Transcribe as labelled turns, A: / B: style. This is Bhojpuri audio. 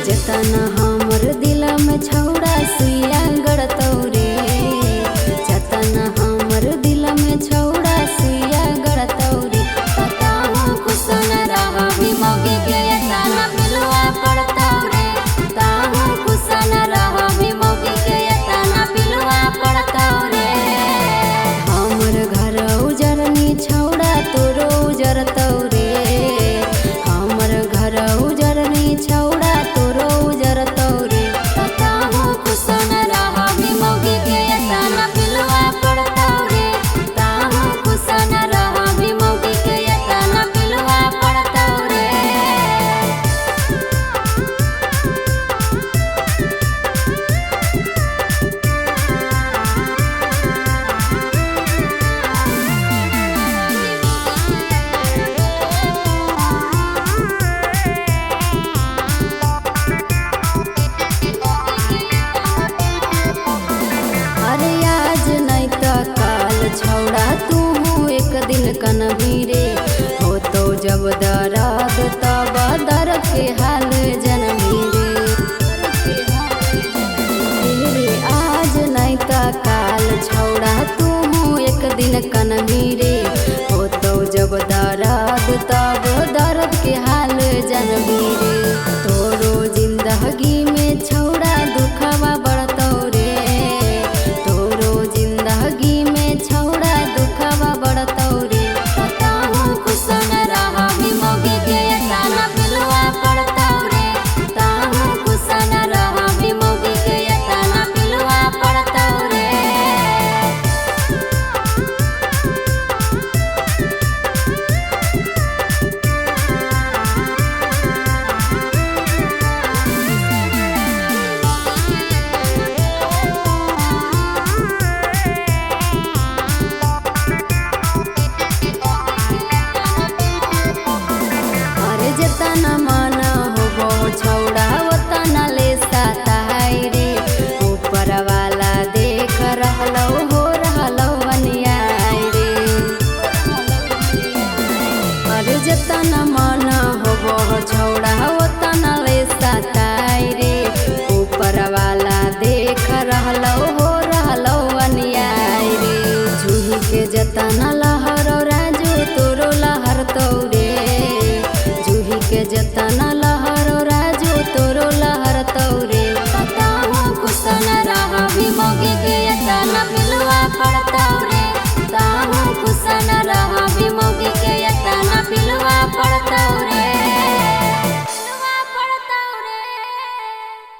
A: जतना हमर दिल में छौड़ा सुइया गड़तौ रे, जतना हमर दिल में छौड़ा सुइया गड़तौ रे। ताहू खुश न रहबी मौगी के तना पिलुआ पड़तौ रे, ताहू खुश न रहबी मौगी के तना पिलुआ पड़तौ रे। हमर घर उजरनी छौड़ा तोरो उजरतौ रे, हमर घर उजरनी छौड़ा तोरो उजरतौ रे। ताहू खुश न रहबी मौगी के तना पिलुआ पड़तौ रे, ताहू खुश न रहबी मौगी के तना पिलुआ पड़तौ रे। अरे आज नहीं तो काल छौड़ा तू एक दिन कनबी रे, हो तो जब दर्द तब दर्द के हाल जनमी रे। आज नहीं तो काल छौड़ा तू एक दिन कनबी रे, हो तो जब दर्द तब दर्द के हाल जनमी रे। तोरो जिंदगी में छौड़ा दुखवा बढ़तौ रे, तोरो जिंदगी में छौड़ा दुखवा बढ़तौ रे। ताहू खुश न रहबी मौगी के तना पिलुआ पड़तौ रे, ताहू खुश न रहबी मौगी के तना पिलुआ पड़तौ रे। अरे जतना माना होबो छौड़ा ओतना ले साताई रे, ऊपर वाला देख रहलौ हो रहलौ अन्याय रे। अरे जतना माना होबो छौड़ा ओतना ले साताई रे, ऊपर वाला देख रहलौ हो रहलौ अन्याय रे। जूही के जतना लहरो राजू तोरो लहरतौ रे, जूही के जतना लहरो राजू तोरो लहरतौ रे। ताहू खुश न रहबी मौगी के तना पिलुआ पड़तौ रे, ताहू खुश न रह